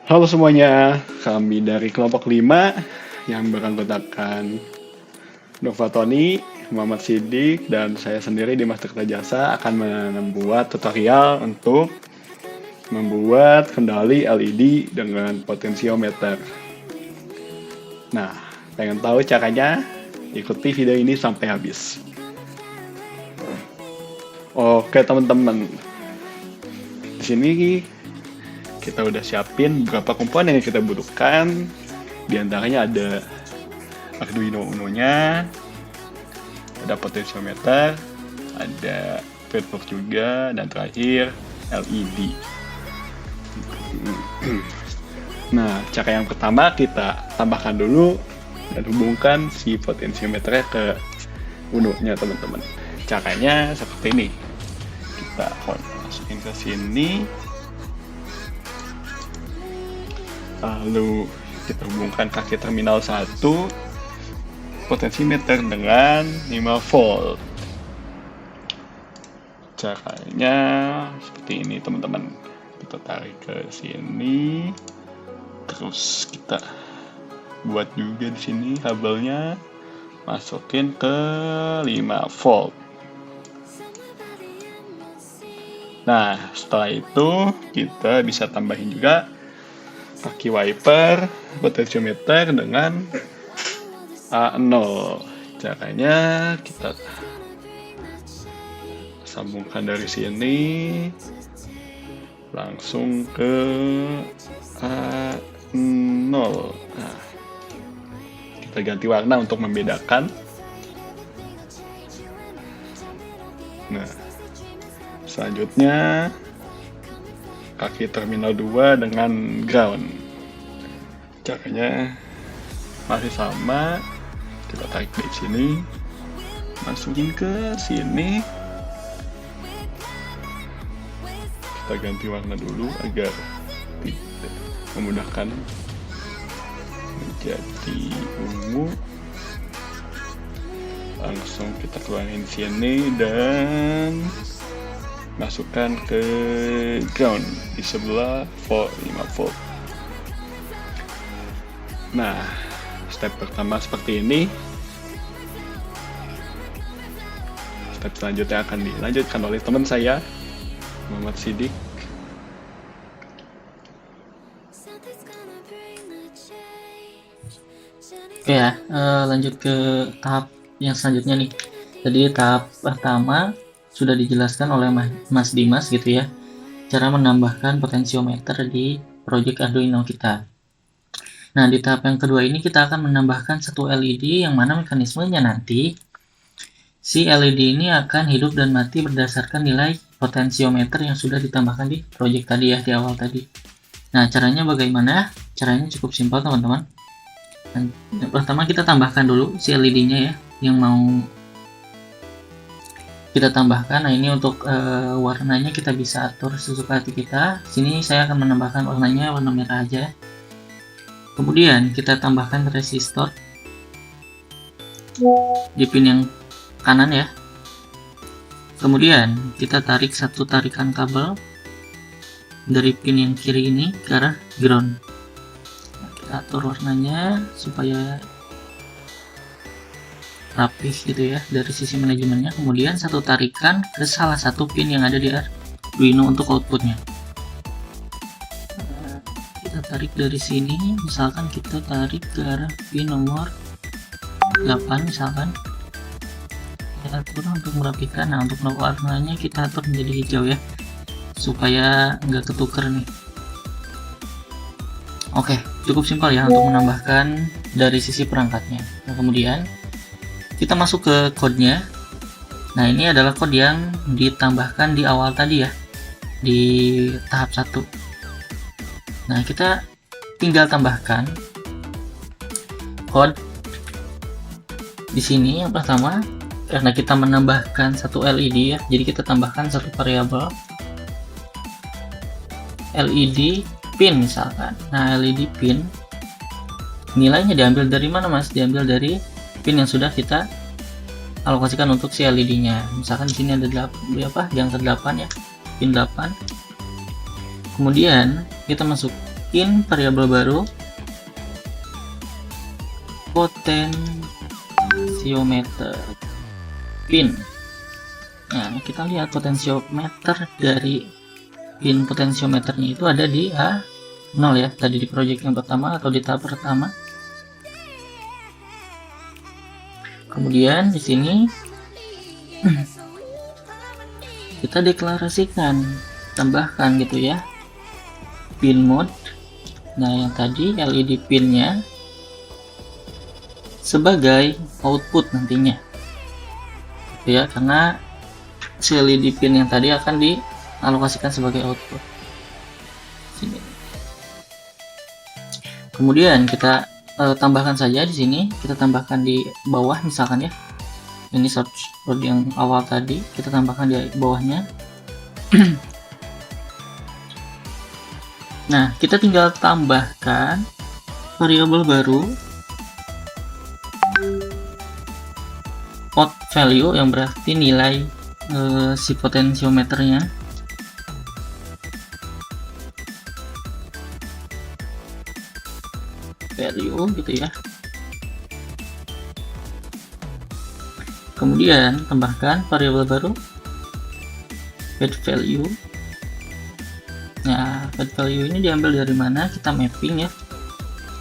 Halo semuanya, kami dari kelompok 5 yang beranggotakan Nova Tony, Muhammad Sidik, dan saya sendiri di Master Jasa akan membuat tutorial untuk membuat kendali LED dengan potensiometer. Nah, pengen tahu caranya? Ikuti video ini sampai habis. Oke teman-teman, di sini kita udah siapin beberapa komponen yang kita butuhkan. Di antaranya ada Arduino Uno-nya, ada potensiometer, ada breadboard juga, dan terakhir LED. Nah, cara yang pertama kita tambahkan dulu dan hubungkan si potensiometernya ke Uno-nya teman-teman. Caranya seperti ini. Kita masukin ke sini. Lalu kita hubungkan kaki terminal 1 potensiometer dengan 5 volt. Caranya seperti ini teman-teman. Kita tarik ke sini. Terus kita buat juga di sini kabelnya, masukin ke 5 volt. Nah, setelah itu kita bisa tambahin juga kaki wiper potensiometer dengan A0. Caranya kita sambungkan dari sini langsung ke A0. Nah, kita ganti warna untuk membedakan. Nah, selanjutnya kaki terminal 2 dengan ground. Caranya masih sama. Kita tarik dari sini, masukin ke sini. Kita ganti warna dulu agar tidak memudahkan menjadi ungu. Langsung kita keluarin sini dan masukkan ke ground di sebelah 5 volt. Nah, step pertama seperti ini. Step selanjutnya akan dilanjutkan oleh teman saya, Muhammad Sidik. Oke ya, lanjut ke tahap yang selanjutnya nih. Jadi tahap pertama sudah dijelaskan oleh Mas Dimas gitu ya, cara menambahkan potensiometer di project Arduino kita. Nah, di tahap yang kedua ini kita akan menambahkan satu LED yang mana mekanismenya nanti si LED ini akan hidup dan mati berdasarkan nilai potensiometer yang sudah ditambahkan di project tadi ya, di awal tadi. Nah, caranya bagaimana? Caranya cukup simpel teman-teman. Pertama kita tambahkan dulu si LED-nya ya, yang mau kita tambahkan. Nah, ini untuk warnanya kita bisa atur sesuka hati kita. Sini saya akan menambahkan warnanya warna merah aja. Kemudian kita tambahkan resistor di pin yang kanan ya. Kemudian kita tarik satu tarikan kabel dari pin yang kiri ini ke arah ground. Nah, kita atur warnanya supaya rapih gitu ya dari sisi manajemennya. Kemudian satu tarikan ke salah satu pin yang ada di Arduino untuk outputnya. Kita tarik dari sini, misalkan kita tarik ke arah pin nomor 8 misalkan. Kita atur untuk merapikan. Nah, untuk warnanya kita atur menjadi hijau ya, supaya nggak ketuker nih. Oke, cukup simpel ya untuk menambahkan dari sisi perangkatnya. Nah, kemudian kita masuk ke code-nya. Nah, ini adalah code yang ditambahkan di awal tadi ya, di tahap 1. Nah, kita tinggal tambahkan code di sini. Yang pertama, karena kita menambahkan satu LED ya, jadi kita tambahkan satu variabel LED pin misalkan. Nah, LED pin nilainya diambil dari mana Mas? Diambil dari pin yang sudah kita alokasikan untuk si LED-nya. Misalkan di sini ada 8, di angka 8 ya, pin 8. Kemudian kita masukin variabel baru, potensiometer pin. Nah, kita lihat potensiometer dari pin potensiometernya itu ada di A0 ya, tadi di project yang pertama atau di tahap pertama. Kemudian di sini kita deklarasikan, tambahkan gitu ya, pin mode. Nah, yang tadi LED pinnya sebagai output nantinya gitu ya, karena si LED pin yang tadi akan dialokasikan sebagai output. Sini. Kemudian kita tambahkan saja di sini, kita tambahkan di bawah misalkan ya, ini source code yang awal tadi kita tambahkan di bawahnya. Nah, kita tinggal tambahkan variabel baru pot value yang berarti nilai si potensiometernya. Value gitu ya. Kemudian tambahkan variabel baru pad value. Nah, pad value ini diambil dari mana? Kita mapping ya.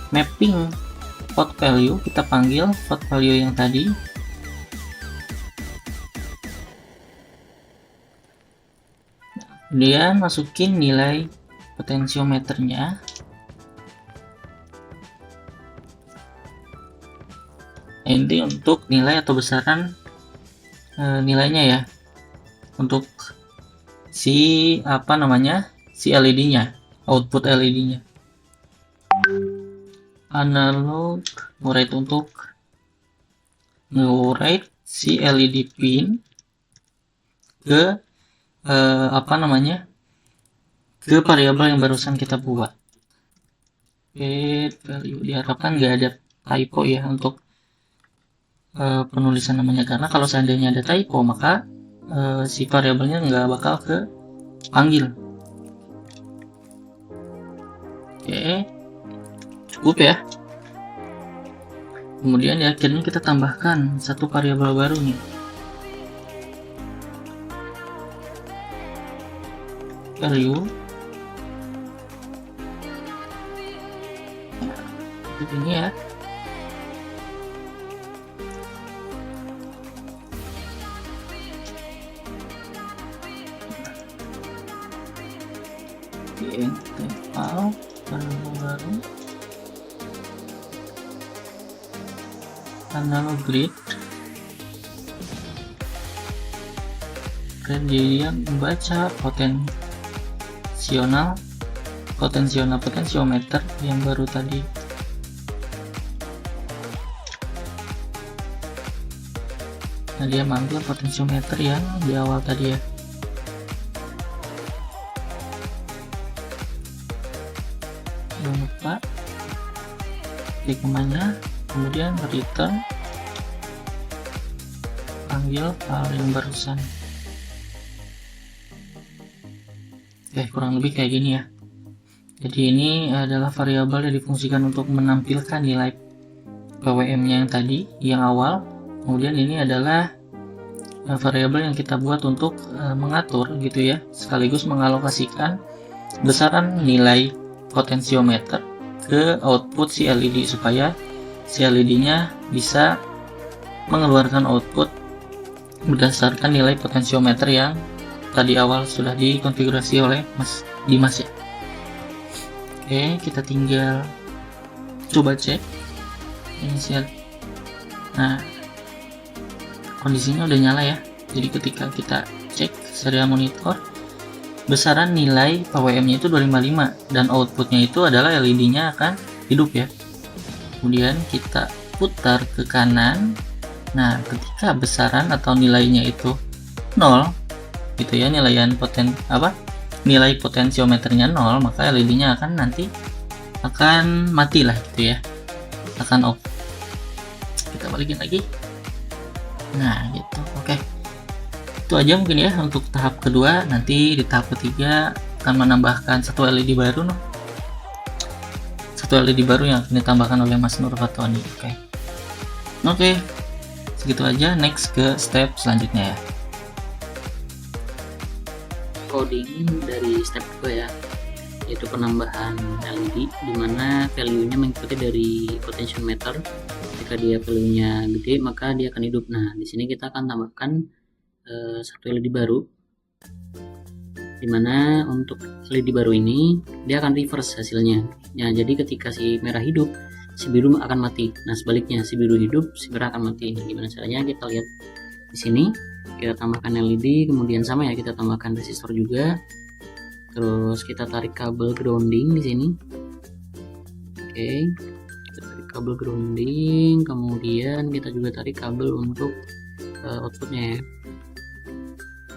Mapping pot value, kita panggil pot value yang tadi. Kemudian masukin nilai potensiometernya. Ini untuk nilai atau besaran nilainya ya, untuk si si LED-nya, output LED-nya. Analog write untuk write si LED pin ke ke variabel yang barusan kita buat. Value, diharapkan nggak ada typo ya untuk penulisan namanya, karena kalau seandainya ada typo maka si variabelnya nggak bakal ke panggil. Oke, cukup ya. Kemudian di akhirnya kita tambahkan satu variabel baru nih, value. Nah, ini ya. File baru analog grid, kemudian membaca potensiometer yang baru tadi. Nah, dia manggil potensiometer yang di awal tadi ya. Jangan lupa klik namanya, kemudian return, panggil file yang barusan. Oke, kurang lebih kayak gini ya. Jadi ini adalah variabel yang difungsikan untuk menampilkan nilai PWM-nya yang tadi, yang awal. Kemudian ini adalah variabel yang kita buat untuk mengatur gitu ya, sekaligus mengalokasikan besaran nilai potensiometer ke output si LED supaya si LED-nya bisa mengeluarkan output berdasarkan nilai potensiometer yang tadi awal sudah dikonfigurasi oleh Mas Dimas ya. Oke, kita tinggal coba cek inisial. Nah, kondisinya udah nyala ya. Jadi ketika kita cek serial monitor, besaran nilai PWM-nya itu 255 dan outputnya itu adalah LED-nya akan hidup ya. Kemudian kita putar ke kanan. Nah, ketika besaran atau nilainya itu 0 gitu ya, nilai potensiometernya 0, maka LED-nya akan mati lah gitu ya, akan off. Kita balikin lagi. Nah, gitu. Oke. Itu aja mungkin ya untuk tahap kedua. Nanti di tahap ketiga akan menambahkan satu LED baru satu LED baru yang akan ditambahkan oleh Mas Nur Fatoni. Oke, segitu aja. Next ke step selanjutnya ya. Coding dari step 2 ya, yaitu penambahan LED, dimana value-nya mengikuti dari potentiometer. Jika dia value-nya gede, maka dia akan hidup. Nah, di sini kita akan tambahkan satu LED baru, dimana untuk LED baru ini dia akan reverse hasilnya. Nah, jadi ketika si merah hidup, si biru akan mati. Nah, sebaliknya, si biru hidup, si merah akan mati. Nah, gimana caranya? Kita lihat di sini. Kita tambahkan LED, kemudian sama ya, kita tambahkan resistor juga. Terus kita tarik kabel grounding di sini. Oke, kita tarik kabel grounding, kemudian kita juga tarik kabel untuk outputnya ya.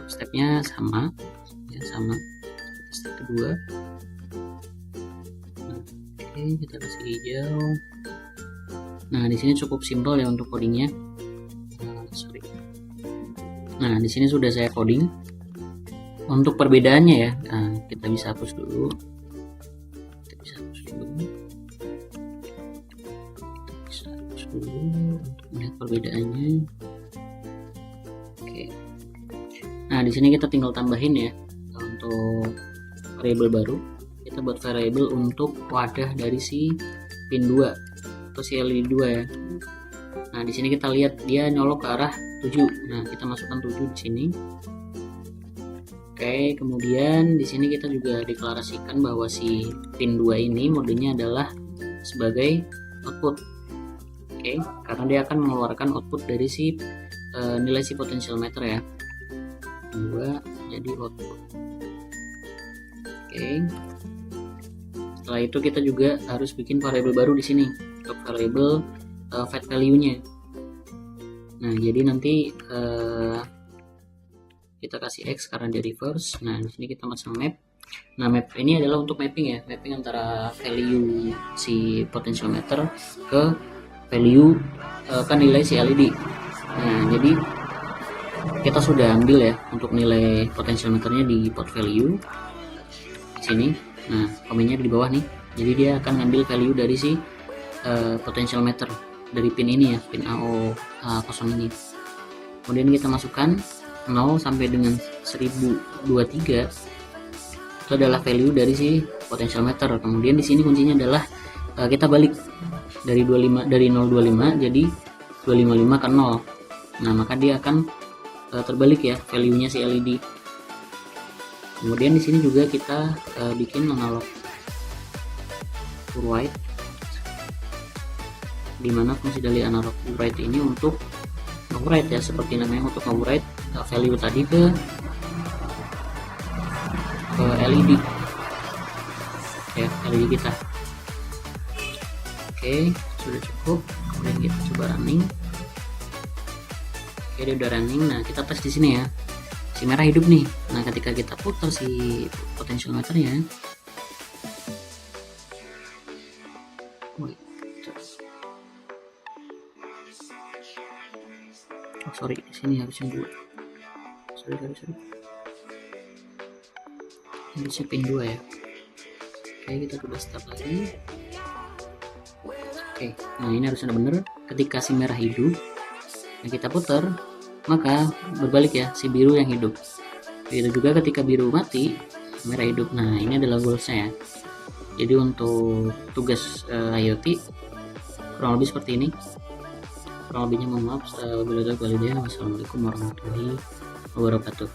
Stepnya sama ya, sama step kedua. Oke, kita kasih hijau. Nah, di sini cukup simpel ya untuk codingnya. Nah, di sini sudah saya coding. Untuk perbedaannya ya, nah, kita bisa hapus dulu. Kita bisa hapus dulu untuk melihat perbedaannya. Oke. Nah, di sini kita tinggal tambahin ya untuk variabel baru. Kita buat variabel untuk wadah dari si pin 2 atau si LED 2 ya. Nah, di sini kita lihat dia nyolok ke arah 7. Nah, kita masukkan 7 di sini. Oke, kemudian di sini kita juga deklarasikan bahwa si pin 2 ini modenya adalah sebagai output. Oke, karena dia akan mengeluarkan output dari si nilai si potentiometer ya. 2 jadi output. Oke. Setelah itu kita juga harus bikin variabel baru di sini untuk variabel fat value-nya. Nah, jadi nanti kita kasih X karena dia reverse. Nah, di sini kita masang map. Nah, map ini adalah untuk mapping ya, mapping antara value si potentiometer ke value kan nilai si LED. Nah, jadi kita sudah ambil ya untuk nilai potentiometernya di port value di sini. Nah, komennya di bawah nih. Jadi dia akan ngambil value dari si potentiometer dari pin ini ya, pin AO0 ini. Kemudian kita masukkan 0 sampai dengan 1023 itu adalah value dari si potentiometer. Kemudian di sini kuncinya adalah kita balik dari 025 jadi 255 ke 0. Nah, maka dia akan terbalik ya value-nya si LED. Kemudian di sini juga kita bikin analog write, dimana fungsi dari analog write ini untuk write ya, seperti namanya, untuk write value tadi ke LED ya, LED kita. Oke, sudah cukup. Kemudian kita coba running. Oke, dia udah running. Nah, kita tes di sini ya, si merah hidup nih. Nah, ketika kita putar si potentiometernya, sorry, di sini harusnya 2. Sorry. Ini si pin 2 ya. Oke, kita coba start lagi. Oke, nah ini harusnya bener. Ketika si merah hidup, yang kita putar, maka berbalik ya, si biru yang hidup. Begitu juga ketika biru mati, merah hidup. Nah, ini adalah goalsnya ya. Jadi untuk tugas IoT kurang lebih seperti ini. Kurang lebihnya mohon maaf. Wassalamualaikum warahmatullahi wabarakatuh.